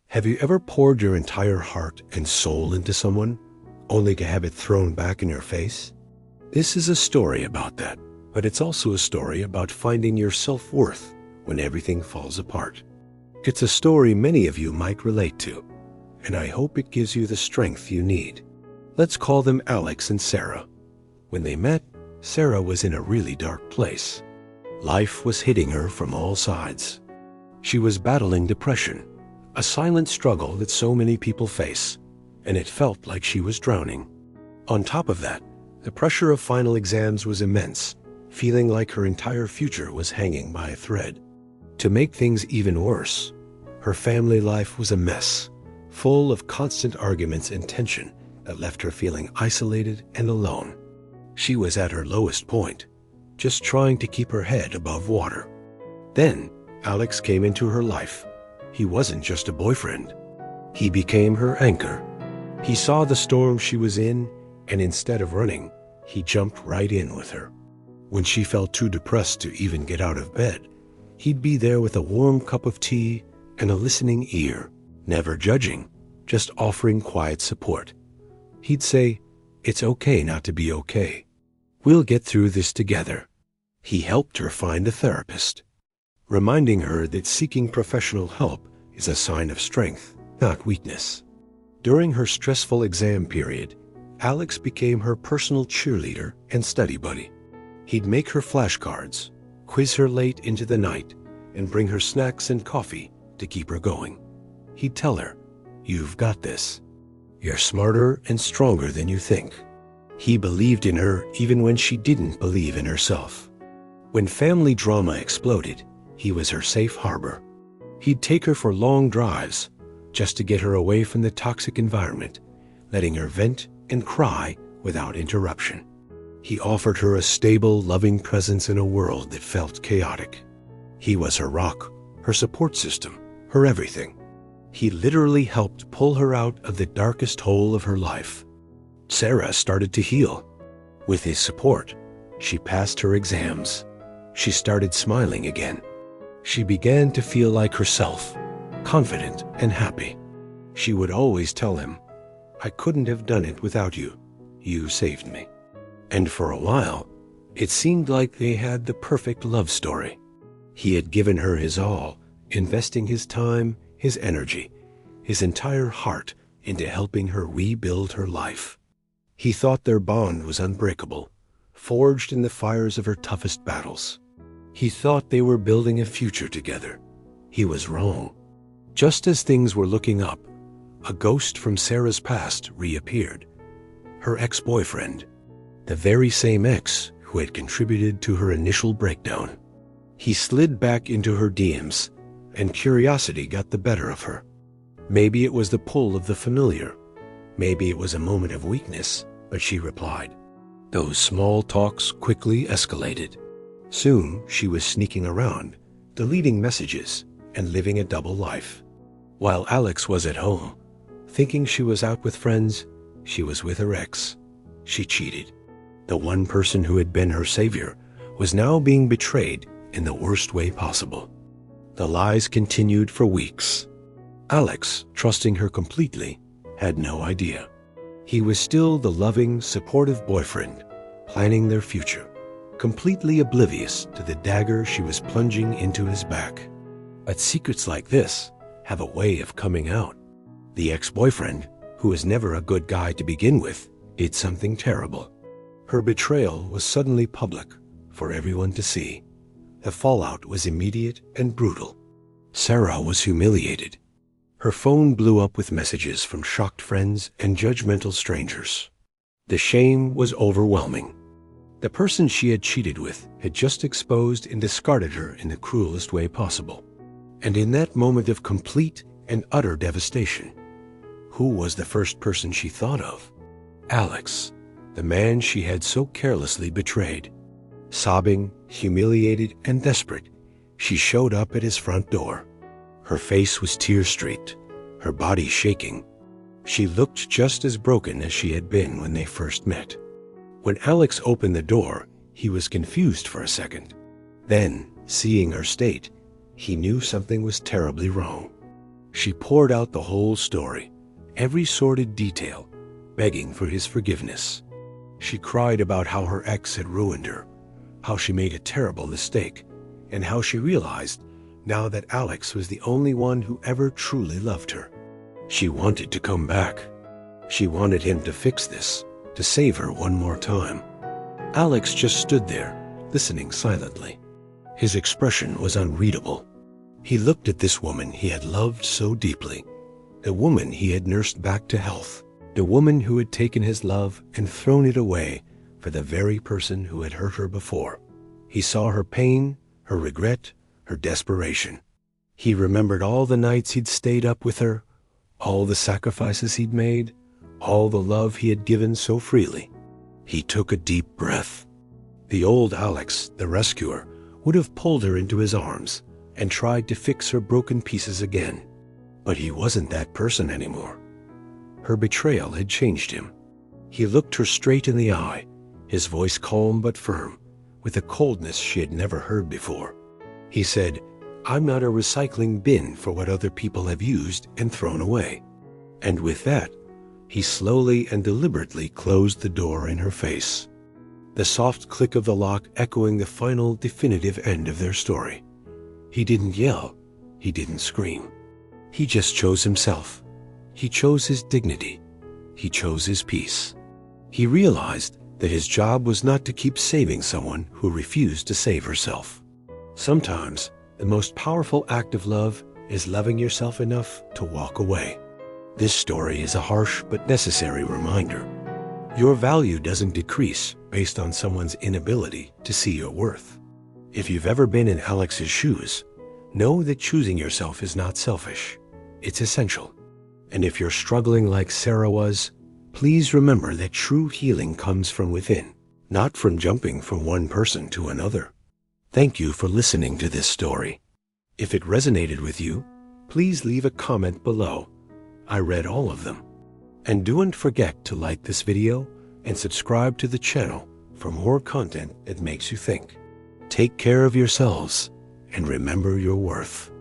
Have you ever poured your entire heart and soul into someone, only to have it thrown back in your face? This is a story about that, but it's also a story about finding your self-worth when everything falls apart. It's a story many of you might relate to, and I hope it gives you the strength you need. Let's call them Alex and Sarah. When they met, Sarah was in a really dark place. Life was hitting her from all sides. She was battling depression, a silent struggle that so many people face, and it felt like she was drowning. On top of that, the pressure of final exams was immense, feeling like her entire future was hanging by a thread. To make things even worse, her family life was a mess, full of constant arguments and tension that left her feeling isolated and alone. She was at her lowest point, just trying to keep her head above water. Then, Alex came into her life. He wasn't just a boyfriend. He became her anchor. He saw the storm she was in, and instead of running, he jumped right in with her. When she felt too depressed to even get out of bed, he'd be there with a warm cup of tea and a listening ear, never judging, just offering quiet support. He'd say, "It's okay not to be okay. We'll get through this together." He helped her find a therapist, reminding her that seeking professional help is a sign of strength, not weakness. During her stressful exam period, Alex became her personal cheerleader and study buddy. He'd make her flashcards, quiz her late into the night, and bring her snacks and coffee to keep her going. He'd tell her, "You've got this. You're smarter and stronger than you think." He believed in her even when she didn't believe in herself. When family drama exploded, he was her safe harbor. He'd take her for long drives just to get her away from the toxic environment, letting her vent and cry without interruption. He offered her a stable, loving presence in a world that felt chaotic. He was her rock, her support system, her everything. He literally helped pull her out of the darkest hole of her life. Sarah started to heal. With his support, she passed her exams. She started smiling again. She began to feel like herself, confident and happy. She would always tell him, "I couldn't have done it without you. You saved me." And for a while, it seemed like they had the perfect love story. He had given her his all, investing his time, his energy, his entire heart into helping her rebuild her life. He thought their bond was unbreakable, forged in the fires of her toughest battles. He thought they were building a future together. He was wrong. Just as things were looking up, a ghost from Sarah's past reappeared. Her ex-boyfriend, the very same ex who had contributed to her initial breakdown. He slid back into her DMs, and curiosity got the better of her. Maybe it was the pull of the familiar. Maybe it was a moment of weakness, but she replied. Those small talks quickly escalated. Soon, she was sneaking around, deleting messages, and living a double life. While Alex was at home, thinking she was out with friends, she was with her ex. She cheated. The one person who had been her savior was now being betrayed in the worst way possible. The lies continued for weeks. Alex, trusting her completely, had no idea. He was still the loving, supportive boyfriend, planning their future, completely oblivious to the dagger she was plunging into his back. But secrets like this have a way of coming out. The ex-boyfriend, who was never a good guy to begin with, did something terrible. Her betrayal was suddenly public for everyone to see. The fallout was immediate and brutal. Sarah was humiliated. Her phone blew up with messages from shocked friends and judgmental strangers. The shame was overwhelming. The person she had cheated with had just exposed and discarded her in the cruelest way possible. And in that moment of complete and utter devastation, who was the first person she thought of? Alex, the man she had so carelessly betrayed. Sobbing, humiliated, and desperate, she showed up at his front door. Her face was tear-streaked, her body shaking. She looked just as broken as she had been when they first met. When Alex opened the door, he was confused for a second. Then, seeing her state, he knew something was terribly wrong. She poured out the whole story, every sordid detail, begging for his forgiveness. She cried about how her ex had ruined her, how she made a terrible mistake, and how she realized now that Alex was the only one who ever truly loved her. She wanted to come back. She wanted him to fix this, to save her one more time. Alex just stood there, listening silently. His expression was unreadable. He looked at this woman he had loved so deeply, the woman he had nursed back to health, the woman who had taken his love and thrown it away for the very person who had hurt her before. He saw her pain, her regret, her desperation. He remembered all the nights he'd stayed up with her, all the sacrifices he'd made, all the love he had given so freely. He took a deep breath. The old Alex, the rescuer, would have pulled her into his arms and tried to fix her broken pieces again. But he wasn't that person anymore. Her betrayal had changed him. He looked her straight in the eye, his voice calm but firm, with a coldness she had never heard before. He said, "I'm not a recycling bin for what other people have used and thrown away." And with that, he slowly and deliberately closed the door in her face, the soft click of the lock echoing the final, definitive end of their story. He didn't yell. He didn't scream. He just chose himself. He chose his dignity. He chose his peace. He realized that his job was not to keep saving someone who refused to save herself. Sometimes, the most powerful act of love is loving yourself enough to walk away. This story is a harsh but necessary reminder. Your value doesn't decrease based on someone's inability to see your worth. If you've ever been in Alex's shoes, know that choosing yourself is not selfish. It's essential. And if you're struggling like Sarah was, please remember that true healing comes from within, not from jumping from one person to another. Thank you for listening to this story. If it resonated with you, please leave a comment below. I read all of them. And don't forget to like this video and subscribe to the channel for more content that makes you think. Take care of yourselves and remember your worth.